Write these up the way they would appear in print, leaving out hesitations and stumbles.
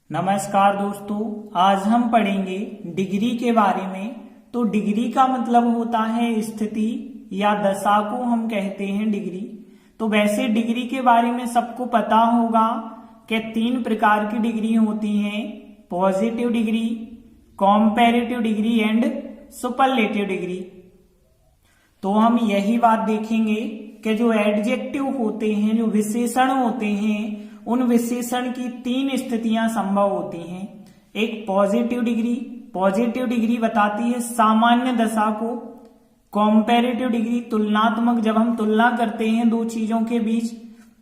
नमस्कार दोस्तों, आज हम पढ़ेंगे डिग्री के बारे में। तो डिग्री का मतलब होता है स्थिति या दशा को हम कहते हैं डिग्री। तो वैसे डिग्री के बारे में सबको पता होगा कि 3 प्रकार की डिग्री होती हैं: positive degree, comparative degree and superlative degree. तो हम यही बात देखेंगे कि जो एडजेक्टिव होते हैं, जो विशेषण होते हैं, उन विशेषण की 3 स्थितियां संभव होती हैं। एक पॉजिटिव डिग्री, पॉजिटिव डिग्री बताती है सामान्य दशा को। कॉम्पैरेटिव डिग्री तुलनात्मक, जब हम तुलना करते हैं दो चीजों के बीच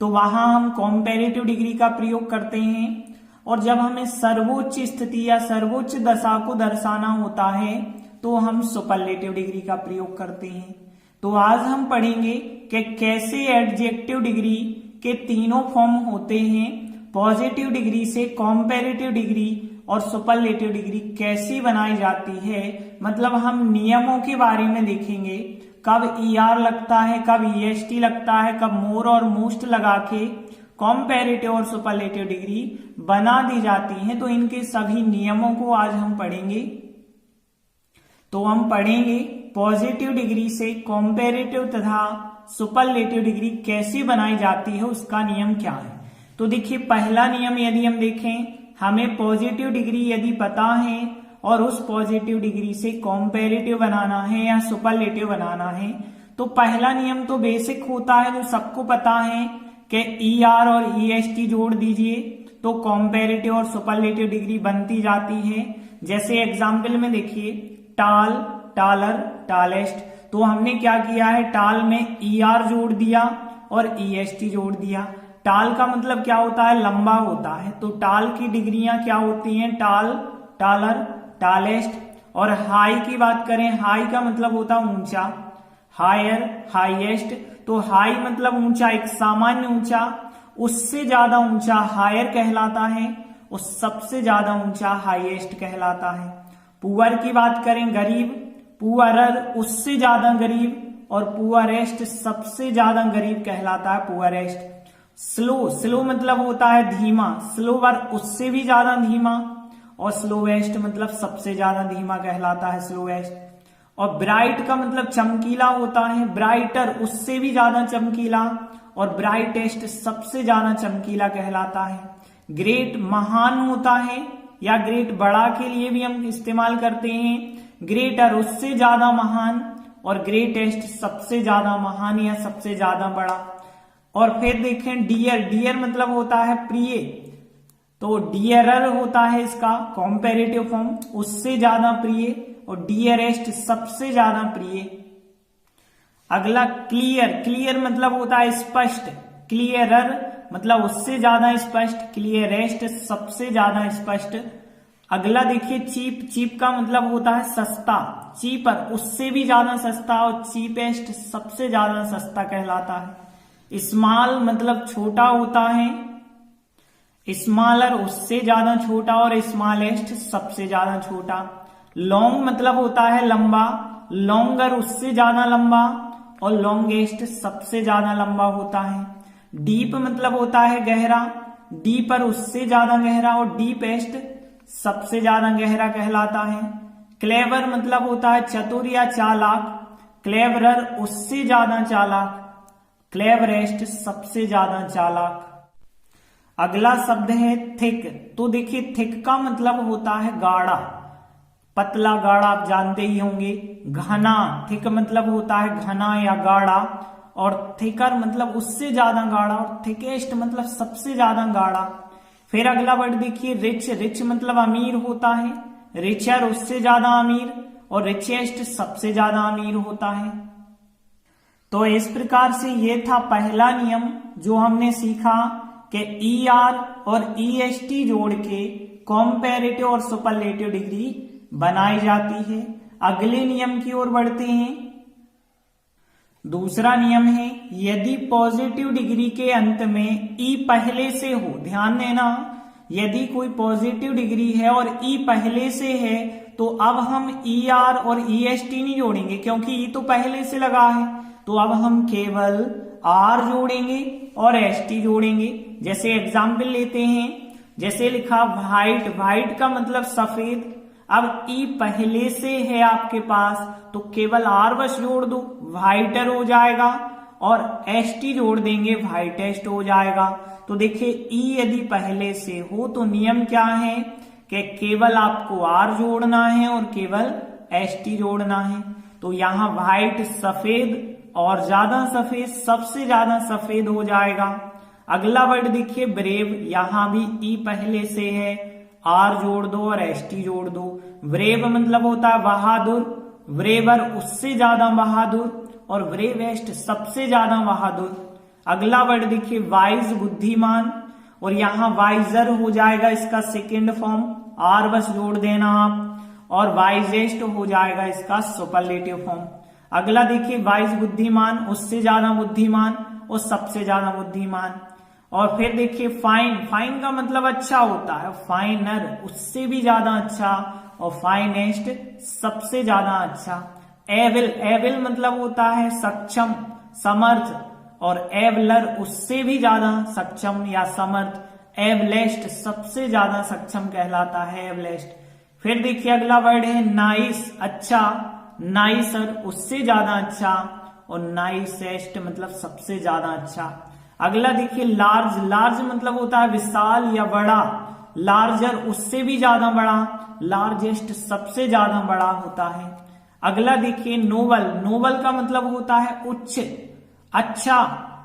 तो वहां हम कॉम्पैरेटिव डिग्री का प्रयोग करते हैं। और जब हमें सर्वोच्च स्थिति या सर्वोच्च दशा को दर्शाना होता है तो हम सुपरलेटिव डिग्री का प्रयोग करते हैं। तो आज हम पढ़ेंगे कि कैसे एडजेक्टिव डिग्री के तीनों फॉर्म होते हैं, पॉजिटिव डिग्री से कॉम्पैरेटिव डिग्री और सुपरलेटिव डिग्री कैसी बनाई जाती है। मतलब हम नियमों के बारे में देखेंगे, कब ईआर लगता है, कब ईएसटी लगता है, कब मोर और मोस्ट लगा के कॉम्पैरेटिव और सुपरलेटिव डिग्री बना दी जाती है। तो इनके सभी नियमों को आज हम पढ़ेंगे। तो हम पढ़ेंगे पॉजिटिव डिग्री से कॉम्पैरेटिव तथा सुपरलेटिव डिग्री कैसी बनाई जाती है, उसका नियम क्या है। तो देखिए, पहला नियम यदि हम देखें, हमें पॉजिटिव डिग्री यदि पता है और उस पॉजिटिव डिग्री से कॉम्पैरेटिव बनाना है या सुपरलेटिव बनाना है, तो पहला नियम तो बेसिक होता है, जो सबको पता है कि ईआर और ईएसटी जोड़ दीजिए तो कॉम्पैरेटिव और सुपरलेटिव डिग्री बनती जाती है। जैसे एग्जाम्पल में देखिए, टाल, टालर, टालेस्ट। तो हमने क्या किया है, टाल में ईआर जोड़ दिया और ईएसटी जोड़ दिया। टाल का मतलब क्या होता है, लंबा होता है। तो टाल की डिग्रियां क्या होती हैं, टाल, टालर, टालेस्ट। और हाई की बात करें, हाई का मतलब होता है ऊंचा, हायर, हाईएस्ट। तो हाई मतलब ऊंचा, एक सामान्य ऊंचा, उससे ज्यादा ऊंचा हायर कहलाता है, और सबसे ज्यादा ऊंचा हाईएस्ट कहलाता है। पुअर की बात करें, गरीब, पुअरर उससे ज्यादा गरीब, और पुअरेस्ट सबसे ज्यादा गरीब कहलाता है पुअरेस्ट। स्लो, स्लो मतलब होता है धीमा, स्लोवर उससे भी ज्यादा धीमा, और स्लोवेस्ट मतलब सबसे ज्यादा धीमा कहलाता है स्लोवेस्ट। और ब्राइट का मतलब चमकीला होता है, ब्राइटर उससे भी ज्यादा चमकीला, और ब्राइटेस्ट सबसे ज्यादा चमकीला कहलाता है। ग्रेट महान होता है, या ग्रेट बड़ा के लिए भी हम इस्तेमाल करते हैं। ग्रेटर उससे ज्यादा महान, और ग्रेटेस्ट सबसे ज्यादा महान या सबसे ज्यादा बड़ा। और फिर देखें डियर, डियर मतलब होता है प्रिय, तो डियरर होता है इसका कॉम्पैरेटिव फॉर्म, उससे ज्यादा प्रिय, और डियरेस्ट सबसे ज्यादा प्रिय। अगला क्लियर, क्लियर मतलब होता है स्पष्ट, क्लियरर मतलब उससे ज्यादा स्पष्ट, क्लियरेस्ट सबसे ज्यादा स्पष्ट। अगला देखिए चीप, चीप का मतलब होता है सस्ता, चीपर उससे भी ज्यादा सस्ता, और चीपेस्ट सबसे ज्यादा सस्ता कहलाता है। स्मॉल मतलब छोटा होता है, स्मॉलर उससे ज्यादा छोटा, और स्मॉलेस्ट सबसे ज्यादा छोटा। लॉन्ग मतलब होता है लंबा, लॉन्गर उससे ज्यादा लंबा, और लॉन्गेस्ट सबसे ज्यादा लंबा होता है। डीप मतलब होता है गहरा, डीपर उससे ज्यादा गहरा, और डीपेस्ट सबसे ज्यादा गहरा कहलाता है। क्लेवर मतलब होता है चतुर या चालाक, क्लेवरर उससे ज्यादा चालाक, क्लेवरेस्ट सबसे ज्यादा चालाक। अगला शब्द है थिक। तो देखिए, थिक का मतलब होता है गाढ़ा, पतला गाढ़ा आप जानते ही होंगे। घना, थिक मतलब होता है घना या गाढ़ा, और थिकर मतलब उससे ज्यादा गाढ़ा, और थिकेस्ट मतलब सबसे ज्यादा गाढ़ा। फिर अगला वर्ड देखिए रिच, रिच मतलब अमीर होता है, रिचर उससे ज्यादा अमीर, और रिचेस्ट सबसे ज्यादा अमीर होता है। तो इस प्रकार से ये था पहला नियम जो हमने सीखा कि ईआर और ईएसटी जोड़ के कॉम्पैरेटिव और सुपरलेटिव डिग्री बनाई जाती है। अगले नियम की ओर बढ़ते हैं। दूसरा नियम है, यदि पॉजिटिव डिग्री के अंत में ई पहले से हो, ध्यान देना, यदि कोई पॉजिटिव डिग्री है और ई पहले से है तो अब हम ई आर और ईएसटी नहीं जोड़ेंगे, क्योंकि ई तो पहले से लगा है। तो अब हम केवल आर जोड़ेंगे और एस टी जोड़ेंगे। जैसे एग्जाम्पल लेते हैं, जैसे लिखा व्हाइट, व्हाइट का मतलब सफेद। अब ई पहले से है आपके पास तो केवल आर बस जोड़ दो, व्हाइटर हो जाएगा, और एस टी जोड़ देंगे, व्हाइटेस्ट हो जाएगा। तो देखिए ई यदि पहले से हो तो नियम क्या है कि केवल आपको आर जोड़ना है और केवल एस टी जोड़ना है। तो यहां व्हाइट सफेद और ज्यादा सफेद, सबसे ज्यादा सफेद हो जाएगा। अगला वर्ड देखिए ब्रेव, यहां भी ई पहले से है, आर जोड़ दो और एस टी जोड़ दो। ब्रेव मतलब होता है बहादुर, ब्रेवर उससे ज्यादा बहादुर, और ब्रेवेस्ट सबसे ज्यादा बहादुर। अगला वर्ड देखिए वाइज, बुद्धिमान, और यहां वाइजर हो जाएगा इसका सेकेंड फॉर्म, आर बस जोड़ देना आप, और वाइजेस्ट हो जाएगा इसका सुपरलेटिव फॉर्म। अगला देखिए वाइज बुद्धिमान, उससे ज्यादा बुद्धिमान और सबसे ज्यादा बुद्धिमान। और फिर देखिए फाइन, फाइन का मतलब अच्छा होता है, फाइनर उससे भी ज्यादा अच्छा, और फाइनेस्ट सबसे ज्यादा अच्छा। एविल, एविल मतलब होता है सक्षम, समर्थ, और एवलर उससे भी ज्यादा सक्षम या समर्थ। एवलेस्ट सबसे ज्यादा सक्षम कहलाता है, एवलेस्ट। फिर देखिए अगला वर्ड है नाइस, अच्छा, नाइसर उससे ज्यादा अच्छा, और नाइसेस्ट मतलब सबसे ज्यादा अच्छा। अगला देखिए लार्ज, लार्ज मतलब होता है विशाल या बड़ा, लार्जर उससे भी ज्यादा बड़ा, लार्जेस्ट सबसे ज्यादा बड़ा होता है। अगला देखिए नोबल, नोबल का मतलब होता है उच्च, अच्छा,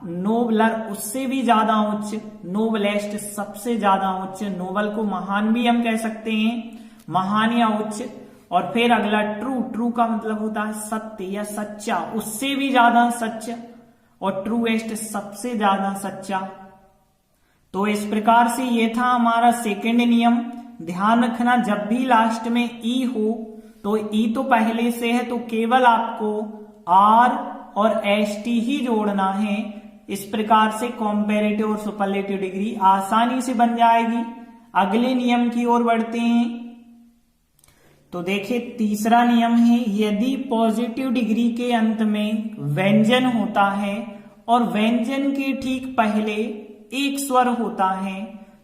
नोबलर उससे भी ज्यादा उच्च, नोबलेस्ट सबसे ज्यादा उच्च। नोबल को महान भी हम कह सकते हैं, महान या उच्च। और फिर अगला ट्रू, ट्रू का मतलब होता है सत्य या सच्चा, उससे भी ज्यादा सच्चा, और ट्रूएस्ट सबसे ज्यादा सच्चा। तो इस प्रकार से ये था हमारा सेकंड नियम। ध्यान रखना जब भी लास्ट में ई हो तो ई तो पहले से है तो केवल आपको आर और एस टी ही जोड़ना है। इस प्रकार से कॉम्पेरेटिव और सुपरलेटिव डिग्री आसानी से बन जाएगी। अगले नियम की ओर बढ़ते हैं। तो देखिए तीसरा नियम है, यदि पॉजिटिव डिग्री के अंत में व्यंजन होता है और व्यंजन के ठीक पहले एक स्वर होता है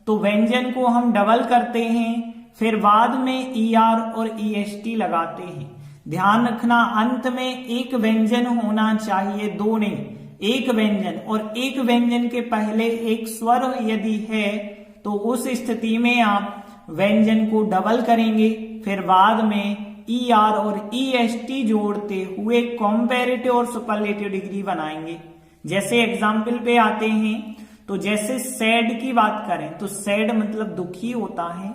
तो व्यंजन को हम डबल करते हैं, फिर बाद में ई आर और ई एस टी लगाते हैं। ध्यान रखना अंत में एक व्यंजन होना चाहिए, दो नहीं, एक व्यंजन, और एक व्यंजन के पहले एक स्वर यदि है तो उस स्थिति में आप व्यंजन को डबल करेंगे, फिर बाद में ई आर और ई एस टी जोड़ते हुए कॉम्पेरेटिव और सुपरलेटिव डिग्री बनाएंगे। जैसे एग्जाम्पल पे आते हैं तो जैसे सैड की बात करें तो सैड मतलब दुखी होता है।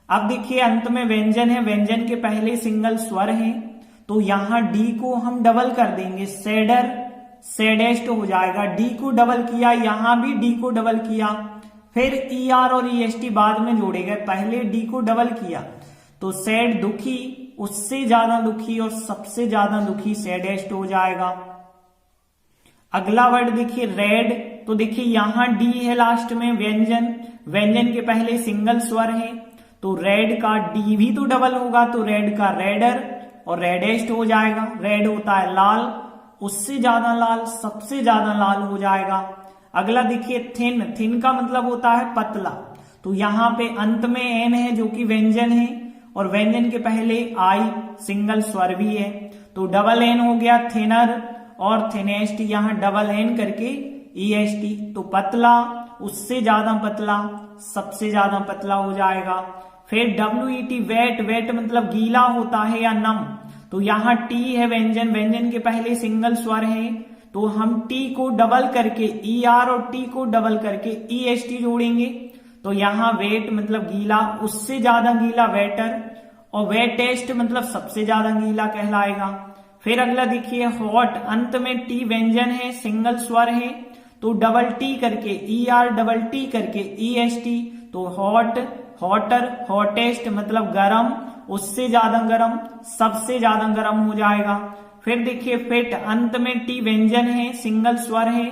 अब देखिए अंत में व्यंजन है, व्यंजन के पहले सिंगल स्वर है तो यहां डी को हम डबल कर देंगे, सैडर, सैडेस्ट हो जाएगा। डी को डबल किया, यहां भी डी को डबल किया, फिर ई आर और ई एस टी बाद में जोड़े गए, पहले डी को डबल किया तो सैड दुखी, उससे ज्यादा दुखी और सबसे ज्यादा दुखी सैडेस्ट हो जाएगा। अगला वर्ड देखिए रेड, तो देखिए यहां डी है लास्ट में व्यंजन, व्यंजन के पहले सिंगल स्वर है तो रेड का डी भी तो डबल होगा तो रेड का रेडर और रेडेस्ट हो जाएगा। रेड होता है लाल, उससे ज्यादा लाल, सबसे ज्यादा लाल हो जाएगा। अगला देखिए थिन, थिन का मतलब होता है पतला, तो यहां पे अंत में एन है जो कि व्यंजन है और व्यंजन के पहले आई सिंगल स्वर भी है तो डबल एन हो गया थिनर, और थिनेस्ट यहां डबल एन करके ई एस टी, तो पतला, उससे ज्यादा पतला, सबसे ज्यादा पतला हो जाएगा। फिर W E T wet, wet मतलब गीला होता है या नम, तो यहां टी है व्यंजन, व्यंजन के पहले सिंगल स्वर है तो हम टी को डबल करके ई आर और टी को डबल करके ई एस टी जोड़ेंगे तो यहां वेट मतलब गीला, उससे ज्यादा गीला वेटर, और वेटेस्ट मतलब सबसे ज्यादा गीला कहलाएगा। फिर अगला देखिए हॉट, अंत में टी व्यंजन है, सिंगल स्वर है तो डबल टी करके ई आर डबल टी करके ई एस टी, तो हॉट, हॉटर, हॉटेस्ट मतलब गरम, उससे ज्यादा गरम, सबसे ज्यादा गरम हो जाएगा। फिर देखिए फिट, अंत में टी व्यंजन है, सिंगल स्वर है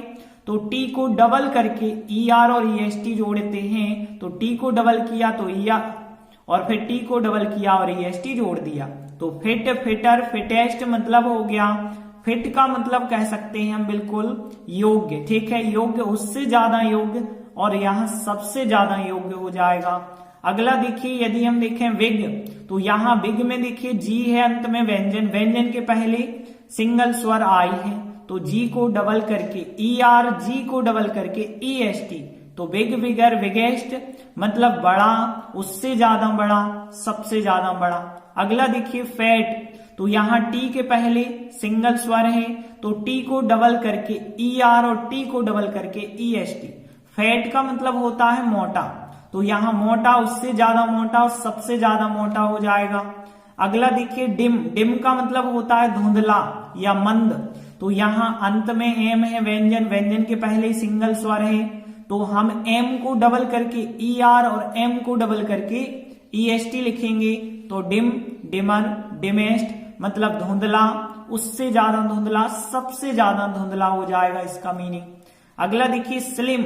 तो टी को डबल करके ई आर और ई एस टी जोड़ते हैं तो टी को डबल किया तो ई आर, और फिर टी को डबल किया और ई एस टी जोड़ दिया तो फिट, फिटर, फिटेस्ट मतलब हो गया। फिट का मतलब कह सकते हैं हम बिल्कुल योग्य, ठीक है, योग्य, उससे ज्यादा योग्य, और यहाँ सबसे ज्यादा योग्य हो जाएगा। अगला देखिए, यदि हम देखें विग, तो यहाँ विग में देखिए जी है अंत में व्यंजन, व्यंजन के पहले सिंगल स्वर आई है, तो जी को डबल करके ई आर, जी को डबल करके ई एस टी, तो बिग, बिगर, बिगेस्ट मतलब बड़ा, उससे ज्यादा बड़ा, सबसे ज्यादा बड़ा। अगला देखिए फैट, तो यहाँ टी के पहले सिंगल स्वर है, तो टी को डबल करके ई आर और टी को डबल करके ई एस टी। फैट का मतलब होता है मोटा, तो यहाँ मोटा, उससे ज्यादा मोटा और सबसे ज्यादा मोटा हो जाएगा। अगला देखिए डिम, डिम का मतलब होता है धुंधला या मंद, तो यहाँ अंत में एम है व्यंजन, व्यंजन के पहले सिंगल स्वर है, तो हम एम को डबल करके ई आर और एम को डबल करके ई एस टी लिखेंगे, तो डिम, डिमर, डिमेस्ट मतलब धुंधला, उससे ज्यादा धुंधला, सबसे ज्यादा धुंधला हो जाएगा इसका मीनिंग। अगला देखिए स्लिम,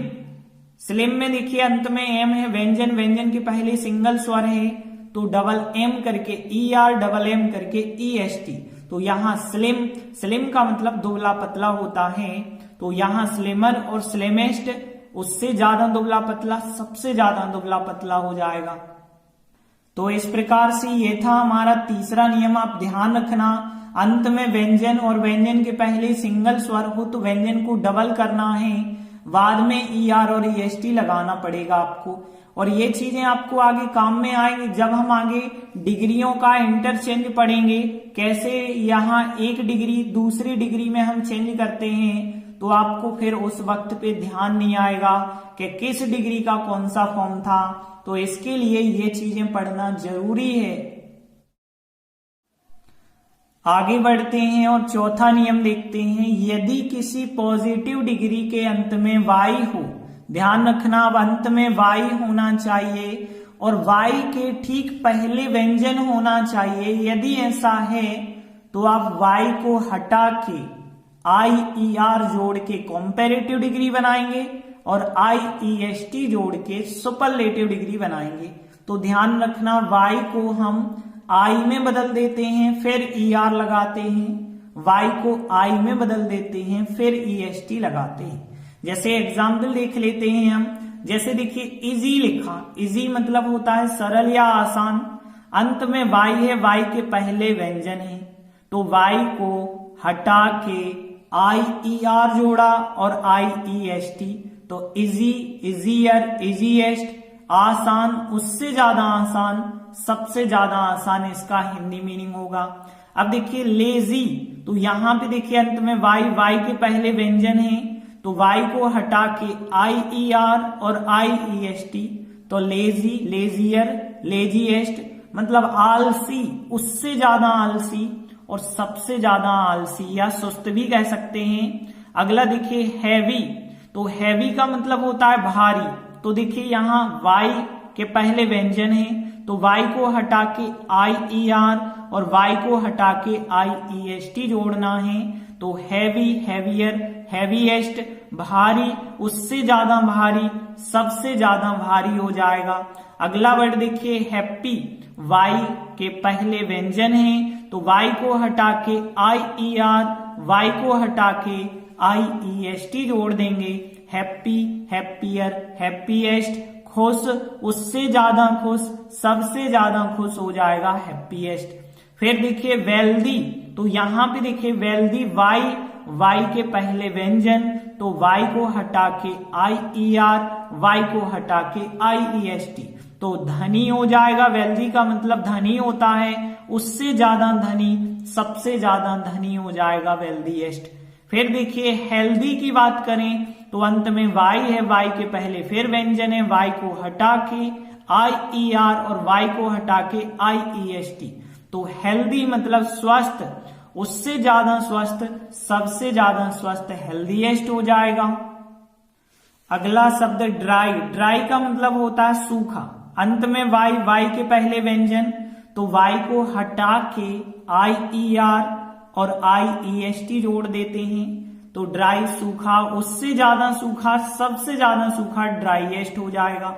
स्लिम में देखिए अंत में एम है व्यंजन, व्यंजन के पहले सिंगल स्वर है, तो डबल एम करके ई आर, डबल एम करके ई एस टी, तो यहाँ स्लिम, स्लिम का मतलब दुबला पतला होता है, तो यहाँ स्लिमर और स्लिमेस्ट उससे ज्यादा दुबला पतला, सबसे ज्यादा दुबला पतला हो जाएगा। तो इस प्रकार से ये था हमारा तीसरा नियम, आप ध्यान रखना अंत में व्यंजन और व्यंजन के पहले सिंगल स्वर हो तो व्यंजन को डबल करना है, बाद में ई आर और ई एस टी लगाना पड़ेगा आपको। और ये चीजें आपको आगे काम में आएंगी जब हम आगे डिग्रियों का इंटरचेंज पढ़ेंगे, कैसे यहाँ एक डिग्री दूसरी डिग्री में हम चेंज करते हैं, तो आपको फिर उस वक्त पे ध्यान नहीं आएगा कि किस डिग्री का कौन सा फॉर्म था, तो इसके लिए ये चीजें पढ़ना जरूरी है। आगे बढ़ते हैं और चौथा नियम देखते हैं, यदि किसी पॉजिटिव डिग्री के अंत में y हो, ध्यान रखना अब अंत में y होना चाहिए और y के ठीक पहले व्यंजन होना चाहिए, यदि ऐसा है तो आप y को हटा के आई ई आर जोड़ के कॉम्पेरेटिव डिग्री बनाएंगे और आई ई एस टी जोड़ के सुपरलेटिव डिग्री बनाएंगे। तो ध्यान रखना y को हम आई में बदल देते हैं, फिर ई आर लगाते हैं, y को आई में बदल देते हैं, फिर ई एस टी लगाते हैं। जैसे एग्जाम्पल देख लेते हैं हम, जैसे देखिए इजी लिखा, इजी मतलब होता है सरल या आसान, अंत में y है, y के पहले व्यंजन है, तो y को हटा के आई ई आर जोड़ा और आई ई एस टी, तो इजी, इजियर, इजीएस्ट, आसान, उससे ज्यादा आसान, सबसे ज्यादा आसान इसका हिंदी मीनिंग होगा। अब देखिए लेजी, तो यहां पे देखिए अंत में y के पहले व्यंजन है, तो y को हटा के आई ई आर और आई ई एस टी, तो लेजी, लेजियर, लेजीएस्ट मतलब आलसी, उससे ज्यादा आलसी और सबसे ज्यादा आलसी या सुस्त भी कह सकते हैं। अगला देखिए हैवी, तो हैवी का मतलब होता है भारी, तो देखिए यहाँ y के पहले व्यंजन है, तो y को हटा के आई ई आर और y को हटा के आई ई एस टी जोड़ना है, तो हैवी, हैवियर, हैवीएस्ट भारी, उससे ज्यादा भारी, सबसे ज्यादा भारी हो जाएगा। अगला वर्ड देखिए हैप्पी, y के पहले व्यंजन है, तो y को हटा के आई ई आर, y को हटा के आई ई एस टी जोड़ देंगे, हैप्पी, हैप्पियर, हैप्पीएस्ट, खुश, उससे ज्यादा खुश, सबसे ज्यादा खुश हो जाएगा हैप्पीएस्ट। फिर देखिए वेल्दी, तो यहाँ पे देखिए वेल्दी y के पहले व्यंजन, तो y को हटा के आई ई आर, y को हटा के आई ई एस टी, तो धनी हो जाएगा। वेल्दी का मतलब धनी होता है, उससे ज्यादा धनी, सबसे ज्यादा धनी हो जाएगा वेल्दीएस्ट। फिर देखिए हेल्दी की बात करें तो अंत में y है, y के पहले फिर व्यंजन है, y को हटा के आई ई आर और y को हटा के आई ई एस टी, तो हेल्दी मतलब स्वस्थ, उससे ज्यादा स्वस्थ, सबसे ज्यादा स्वस्थ हेल्दीएस्ट हो जाएगा। अगला शब्द ड्राई, ड्राई का मतलब होता है सूखा, अंत में y के पहले व्यंजन, तो y को हटा के आई ई आर और आई ई एस टी जोड़ देते हैं, तो ड्राई सूखा, उससे ज्यादा सूखा, सबसे ज्यादा सूखा ड्राईएस्ट हो जाएगा।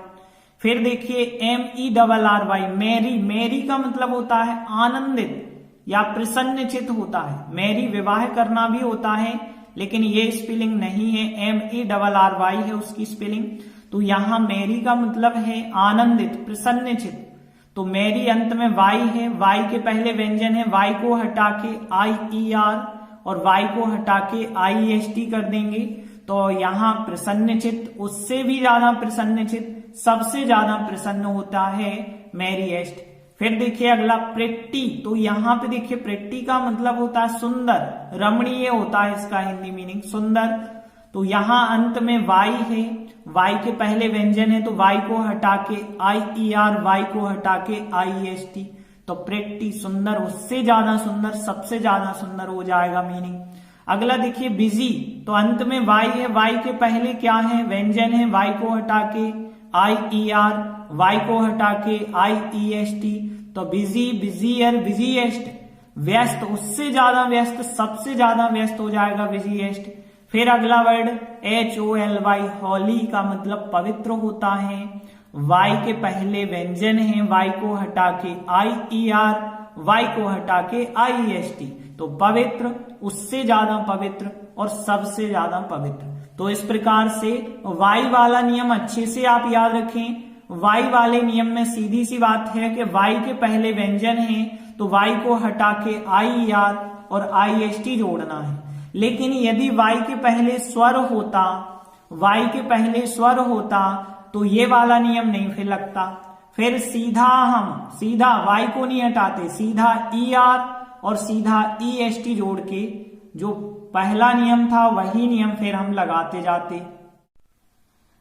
फिर देखिए MERRY, मैरी, मैरी का मतलब होता है आनंदित या प्रसन्नचित होता है, मैरी विवाह करना भी होता है, लेकिन ये स्पेलिंग नहीं है, MERRY है उसकी स्पेलिंग। तो यहाँ मेरी का मतलब है आनंदित, प्रसन्नचित। तो मेरी अंत में वाई है, वाई के पहले व्यंजन है, वाई को हटा के IER और वाई को हटा के IEST कर देंगे। तो यहाँ प्रसन्नचित, उससे भी ज्यादा प्रसन्नचित, सबसे ज्यादा प्रसन्न होता है मैरीएस्ट। फिर देखिए अगला प्रेट्टी। तो यहाँ पे देखिए प्रेट्टी का मतलब होता है सुंदर, रमणीय होता है इसका हिंदी मीनिंग सुंदर। तो यहाँ अंत में वाई है, वाई के पहले व्यंजन है, तो वाई को हटा के IER, वाई को हटा के IEST। तो प्रेट्टी सुंदर, उससे ज्यादा सुंदर, सबसे ज्यादा सुंदर हो जाएगा मीनिंग। अगला देखिए बिजी। तो अंत में वाई है, वाई के पहले क्या है, व्यंजन है, वाई को हटा के IER, वाई को हटा के IEST। तो बिजी, बिजियर, बिजीएस्ट। व्यस्त, उससे ज्यादा व्यस्त, सबसे ज्यादा व्यस्त हो जाएगा बिजीएस्ट। फिर अगला वर्ड HOLY, होली का मतलब पवित्र होता है। वाई के पहले व्यंजन है, वाई को हटा के IER, वाई को हटा के IEST। तो पवित्र, उससे ज्यादा पवित्र और सबसे ज्यादा पवित्र। तो इस प्रकार से वाई वाला नियम अच्छे से आप याद रखें। वाई वाले नियम में सीधी सी बात है कि वाई के पहले व्यंजन है तो वाई को हटा के IER और IEST जोड़ना है। लेकिन यदि वाई के पहले स्वर होता, वाई के पहले स्वर होता तो ये वाला नियम नहीं फिर लगता। फिर सीधा हम सीधा वाई को नहीं हटाते, सीधा ER और सीधा EST जोड़ के जो पहला नियम था वही नियम फिर हम लगाते जाते।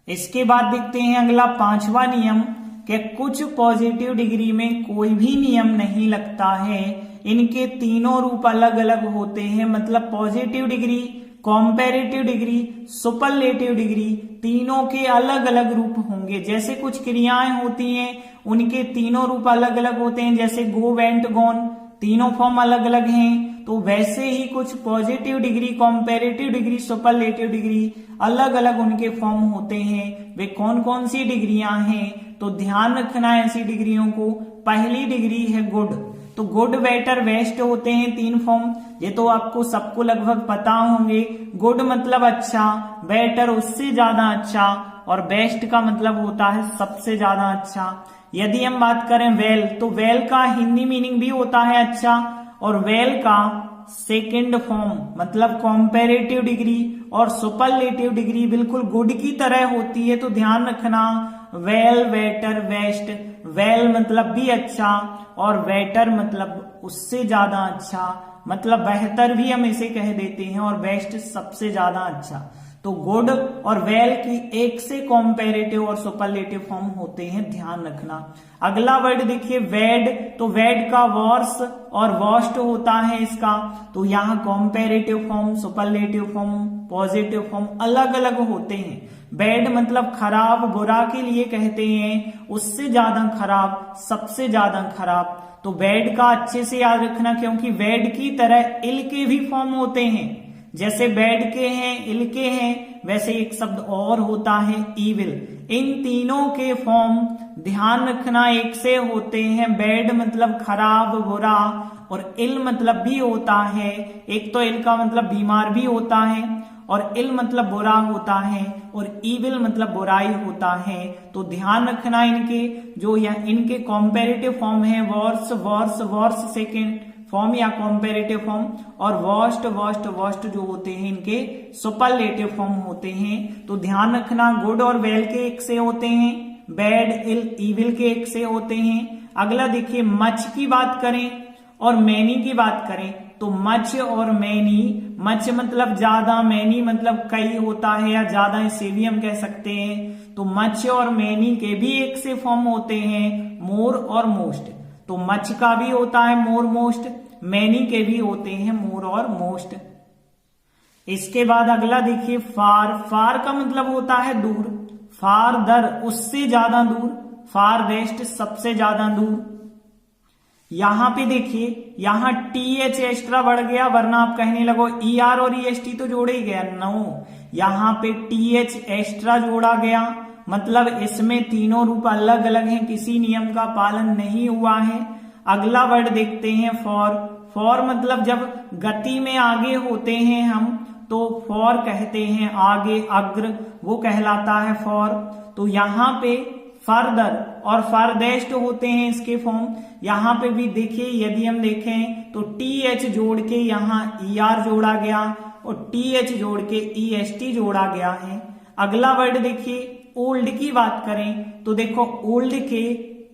इसके बाद देखते हैं अगला पांचवा नियम कि कुछ पॉजिटिव डिग्री में कोई भी नियम नहीं लगता है, इनके तीनों रूप अलग अलग होते हैं। मतलब positive degree, comparative degree, superlative degree, तीनों के अलग अलग रूप होंगे। जैसे कुछ क्रियाएं होती हैं उनके तीनों रूप अलग अलग होते हैं, जैसे गो, वेंट, गॉन, तीनों फॉर्म अलग अलग हैं। तो वैसे ही कुछ positive degree, comparative degree, superlative degree अलग अलग उनके फॉर्म होते हैं। वे कौन कौन सी डिग्रियां हैं तो ध्यान रखना है ऐसी डिग्रियों को। पहली डिग्री है गुड। तो गुड, बेटर, बेस्ट होते हैं तीन फॉर्म। ये तो आपको सबको लगभग पता होंगे। गुड मतलब अच्छा, बेटर उससे ज्यादा अच्छा और बेस्ट का मतलब होता है सबसे ज्यादा अच्छा। यदि हम बात करें वेल, तो वेल का हिंदी मीनिंग भी होता है अच्छा, और वेल का सेकेंड फॉर्म मतलब कॉम्पेरेटिव डिग्री और सुपरलेटिव डिग्री बिल्कुल गुड की तरह होती है। तो ध्यान रखना वेल, बेटर, बेस्ट। वेल मतलब भी अच्छा और बेटर मतलब उससे ज्यादा अच्छा, मतलब बेहतर भी हम इसे कह देते हैं, और बेस्ट सबसे ज्यादा अच्छा। तो गुड और वेल की एक से कॉम्पेरेटिव और सुपरलेटिव फॉर्म होते हैं, ध्यान रखना। अगला वर्ड देखिए वेड। तो वेड का वर्स और वर्स्ट होता है इसका। तो यहाँ comparative form, superlative form, positive form अलग अलग होते हैं। बैड मतलब खराब, बुरा के लिए कहते हैं, उससे ज्यादा खराब, सबसे ज्यादा खराब। तो बैड का अच्छे से याद रखना, क्योंकि वेड की तरह इल के भी फॉर्म होते हैं। जैसे बैड के हैं, इल के हैं, वैसे एक शब्द और होता है ईविल। इन तीनों के फॉर्म ध्यान रखना एक से होते हैं। बैड मतलब खराब, बुरा, और इल मतलब भी होता है। एक तो इल का मतलब बीमार भी होता है और इल मतलब बुरा होता है, और ईविल मतलब बुराई होता है। तो ध्यान रखना इनके जो इनके कॉम्पेरेटिव फॉर्म है worse, worse, worse second form या कॉम्पेरेटिव फॉर्म, और वर्स्ट, वर्स्ट, वर्स्ट जो होते हैं इनके सुपरलेटिव फॉर्म होते हैं। तो ध्यान रखना गुड और वेल के एक से होते हैं, बैड, इल, ईविल के एक से होते हैं। अगला देखिए मच की बात करें और मैनी की बात करें। तो मच और मैनी, मच मतलब ज्यादा, मैनी मतलब कई होता है या ज्यादा, इसे भी हम कह सकते हैं। तो मच और मैनी के भी एक से फॉर्म होते हैं, मोर और मोस्ट। तो मच का भी होता है मोर, मोस्ट, मैनी के भी होते हैं मोर और मोस्ट। इसके बाद अगला देखिए फार। फार का मतलब होता है दूर, फार दर उससे ज्यादा दूर, फार वेस्ट सबसे ज्यादा दूर। यहां पे देखिए यहां TH एक्स्ट्रा बढ़ गया, वरना आप कहने लगो ER और EST तो जोड़े ही गया। नो, यहां पे TH एक्स्ट्रा जोड़ा गया, मतलब इसमें तीनों रूप अलग अलग हैं, किसी नियम का पालन नहीं हुआ है। अगला वर्ड देखते हैं फॉर। फॉर मतलब जब गति में आगे होते हैं हम तो फॉर कहते हैं, आगे, अग्र, वो कहलाता है फॉर। तो यहाँ पे फर्दर और फर्देस्ट होते हैं इसके फॉर्म। यहाँ पे भी देखिए यदि हम देखें तो TH जोड़ के यहाँ ER जोड़ा गया और TH जोड़ के EST जोड़ा गया है। अगला वर्ड देखिए ओल्ड की बात करें तो देखो ओल्ड के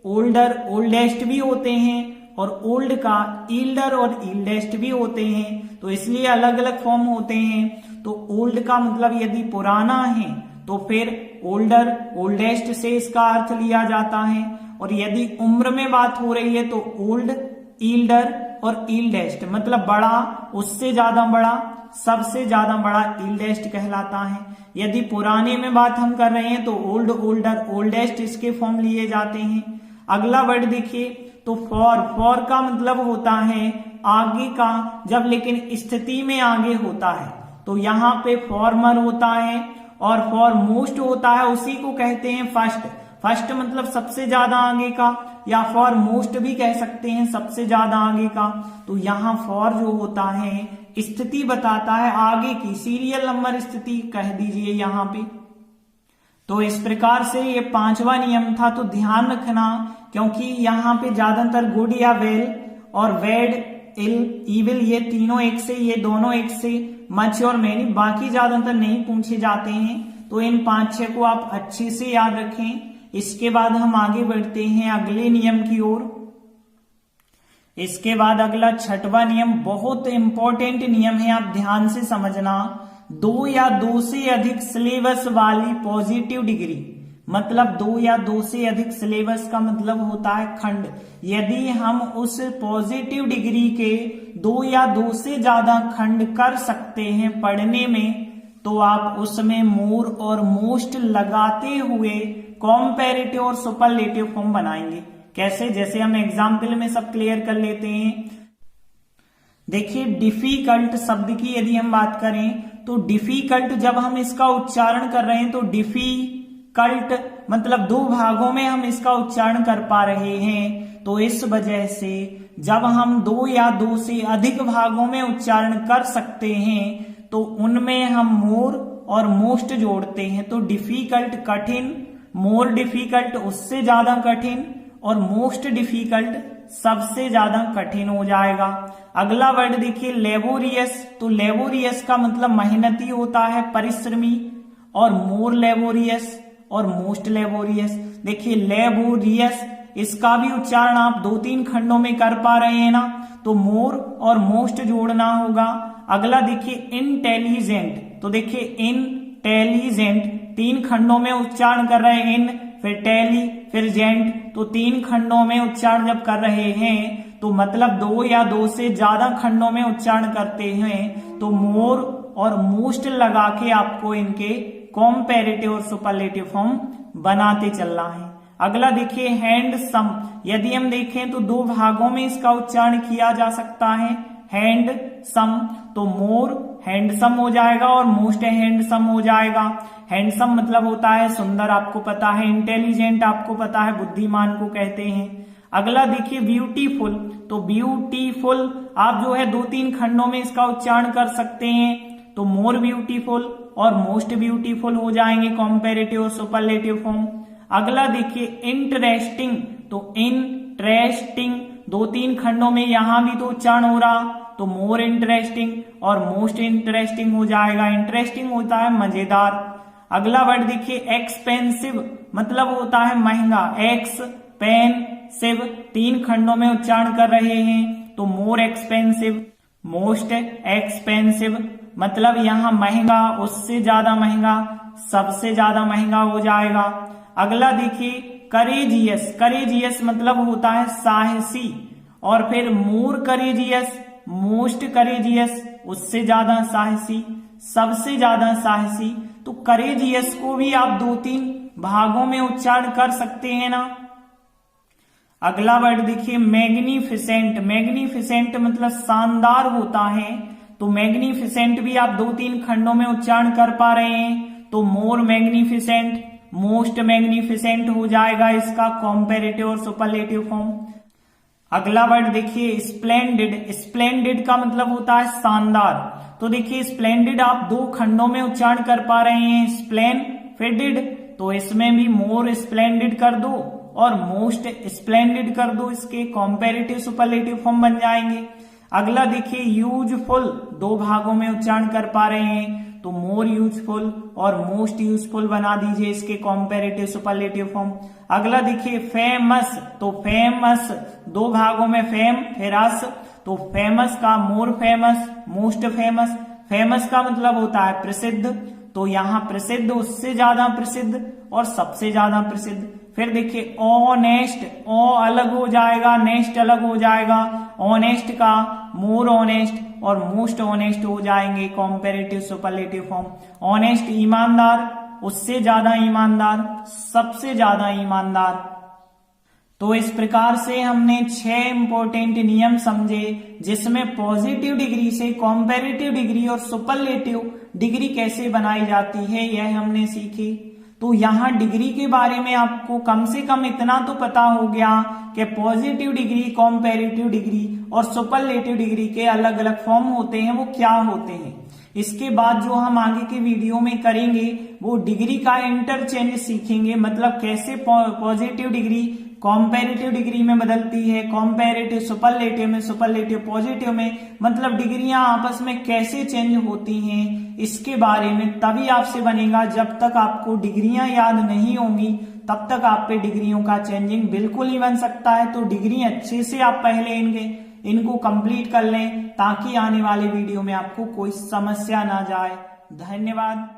ओल्डर ओल्डेस्ट भी होते हैं और ओल्ड का ईल्डर और ईल्डेस्ट भी होते हैं, तो इसलिए अलग अलग फॉर्म होते हैं। तो ओल्ड का मतलब यदि पुराना है तो फिर ओल्डर ओल्डेस्ट से इसका अर्थ लिया जाता है, और यदि उम्र में बात हो रही है तो ओल्ड ईल्डर और ईल्डेस्ट मतलब बड़ा उससे ज्यादा बड़ा सबसे ज्यादा बड़ा ईल्डेस्ट कहलाता है। यदि पुराने में बात हम कर रहे हैं तो ओल्ड ओल्डर ओल्डेस्ट इसके फॉर्म लिए जाते हैं। अगला वर्ड देखिए तो फॉर का मतलब होता है आगे का, जब लेकिन स्थिति में आगे होता है तो यहाँ पे फॉर्मर होता है, और फॉर मोस्ट होता है उसी को कहते हैं फर्स्ट मतलब सबसे ज्यादा आगे का, या फॉर मोस्ट भी कह सकते हैं सबसे ज्यादा आगे का। तो यहाँ फॉर जो होता है स्थिति बताता है आगे की, सीरियल नंबर स्थिति कह दीजिए यहाँ पे। तो इस प्रकार से ये 5वां नियम था, तो ध्यान रखना क्योंकि यहाँ पे ज्यादातर गुड या वेल और बैड इल इविल ये तीनों एक से, ये दोनों एक से, मच और मैनी बाकी ज्यादातर नहीं पूछे जाते हैं। तो इन 5-6 को आप अच्छे से याद रखें। इसके बाद हम आगे बढ़ते हैं अगले नियम की ओर। इसके बाद अगला 6वां नियम बहुत इंपॉर्टेंट नियम है, आप ध्यान से समझना। 2 या 2 से अधिक सिलेबस वाली पॉजिटिव डिग्री, मतलब 2 या 2 से अधिक सिलेबस का मतलब होता है खंड। यदि हम उस पॉजिटिव डिग्री के 2 या 2 से ज्यादा खंड कर सकते हैं पढ़ने में, तो आप उसमें मोर और मोस्ट लगाते हुए कॉम्पैरेटिव और सुपरलेटिव फॉर्म बनाएंगे। कैसे, जैसे हम एग्जाम्पल में सब क्लियर कर लेते हैं। देखिए डिफिकल्ट शब्द की यदि हम बात करें तो डिफिकल्ट जब हम इसका उच्चारण कर रहे हैं तो डिफिकल्ट मतलब 2 भागों में हम इसका उच्चारण कर पा रहे हैं। तो इस वजह से जब हम 2 या 2 से अधिक भागों में उच्चारण कर सकते हैं तो उनमें हम मोर और मोस्ट जोड़ते हैं। तो डिफिकल्ट कठिन, मोर डिफिकल्ट उससे ज्यादा कठिन, और मोस्ट डिफिकल्ट सबसे ज्यादा कठिन हो जाएगा। अगला वर्ड देखिए लेबोरियस, तो लेबोरियस का मतलब मेहनती होता है, परिश्रमी, और मोर लेबोरियस और मोस्ट लेबोरियस। देखिए लेबोरियस इसका भी उच्चारण आप 2-3 खंडों में कर पा रहे हैं ना, तो मोर और मोस्ट जोड़ना होगा। अगला देखिए इंटेलिजेंट, तो देखिए इंटेलिजेंट 3 खंडों में उच्चारण कर रहे हैं, इन फिर टेली फिर जेंट, तो 3 खंडों में उच्चारण जब कर रहे हैं तो मतलब 2 या 2 से ज्यादा खंडों में उच्चारण करते हैं, तो मोर और मोस्ट लगा के आपको इनके कॉम्पैरेटिव और सुपरलेटिव फॉर्म बनाते चलना है। अगला देखिए हैंडसम, यदि हम देखें तो 2 भागों में इसका उच्चारण किया जा सकता है, हैंडसम, तो मोर हैंडसम हो जाएगा और मोस्ट हैंडसम हो जाएगा। हैंडसम मतलब होता है सुंदर, आपको पता है। इंटेलिजेंट आपको पता है बुद्धिमान को कहते हैं। अगला देखिए ब्यूटीफुल, तो ब्यूटीफुल आप जो है 2-3 खंडों में इसका उच्चारण कर सकते हैं, तो मोर ब्यूटीफुल और मोस्ट ब्यूटीफुल हो जाएंगे कॉम्पैरेटिव और सुपरलेटिव फॉर्म। अगला देखिए इंटरेस्टिंग, तो इंटरेस्टिंग 2-3 खंडों में यहां भी तो उच्चारण हो रहा, तो मोर इंटरेस्टिंग और मोस्ट इंटरेस्टिंग हो जाएगा। इंटरेस्टिंग होता है मजेदार। अगला वर्ड देखिए एक्सपेंसिव, मतलब होता है महंगा, एक्सपेंसिव 3 खंडों में उच्चारण कर रहे हैं, तो मोर एक्सपेंसिव मोस्ट एक्सपेंसिव, मतलब यहां महंगा उससे ज्यादा महंगा सबसे ज्यादा महंगा हो जाएगा। अगला देखिए करेजियस, करेजियस मतलब होता है साहसी, और फिर मोर करेजियस मोस्ट करेजियस उससे ज्यादा साहसी सबसे ज्यादा साहसी। तो करेजियस को भी आप 2-3 भागों में उच्चारण कर सकते हैं ना। अगला वर्ड देखिए मैग्निफिसेंट, मैग्निफिसेंट मतलब शानदार होता है, तो मैग्निफिसेंट भी आप 2-3 खंडों में उच्चारण कर पा रहे हैं, तो मोर मैग्निफिसेंट मोस्ट मैग्निफिसेंट हो जाएगा इसका कॉम्पैरेटिव और सुपरलेटिव फॉर्म। अगला वर्ड देखिए स्प्लेंडिड, स्प्लेंडिड का मतलब होता है शानदार, तो देखिए स्प्लेंडिड आप 2 खंडों में उच्चारण कर पा रहे हैं, स्प्लेन फिडिड तो इसमें भी मोर स्प्लेंडेड कर दो और मोस्ट स्प्लेंडेड कर दो, इसके कॉम्पेरेटिव सुपरलेटिव फॉर्म बन जाएंगे। अगला देखिए यूजफुल, दो भागों में उच्चारण कर पा रहे हैं तो मोर यूजफुल और मोस्ट यूजफुल बना दीजिए इसके कॉम्पेरेटिव सुपरलेटिव फॉर्म। अगला देखिए फेमस, तो फेमस दो भागों में फेम फिर अस, तो फेमस का more famous, most famous. Famous का मतलब होता है प्रसिद्ध, तो यहाँ प्रसिद्ध उससे ज्यादा प्रसिद्ध और सबसे ज्यादा प्रसिद्ध। फिर देखिए ऑनेस्ट, ओ अलग हो जाएगा, नेस्ट अलग हो जाएगा, ऑनेस्ट का मोर ऑनेस्ट और मोस्ट ऑनेस्ट हो जाएंगे कॉम्पेरेटिव सुपरलेटिव फॉर्म। ऑनेस्ट ईमानदार, उससे ज्यादा ईमानदार, सबसे ज्यादा ईमानदार। तो इस प्रकार से हमने 6 इंपॉर्टेंट नियम समझे जिसमें पॉजिटिव डिग्री से कॉम्पेरेटिव डिग्री और सुपरलेटिव डिग्री कैसे बनाई जाती है यह हमने सीखी। तो यहाँ डिग्री के बारे में आपको कम से कम इतना तो पता हो गया कि पॉजिटिव डिग्री, कॉम्पेरेटिव डिग्री और सुपरलेटिव डिग्री के अलग अलग फॉर्म होते हैं, वो क्या होते हैं। इसके बाद जो हम आगे के वीडियो में करेंगे वो डिग्री का इंटरचेंज सीखेंगे, मतलब कैसे पॉजिटिव डिग्री कॉम्पेरेटिव डिग्री में बदलती है, कॉम्पेरेटिव सुपरलेटिव में, सुपरलेटिव पॉजिटिव में, मतलब डिग्रियां आपस में कैसे चेंज होती हैं इसके बारे में तभी आपसे बनेगा। जब तक आपको डिग्रियां याद नहीं होंगी तब तक आप पे डिग्रियों का चेंजिंग बिल्कुल नहीं बन सकता है। तो डिग्री अच्छे से आप पहले इनको कंप्लीट कर लें ताकि आने वाले वीडियो में आपको कोई समस्या ना जाए। धन्यवाद।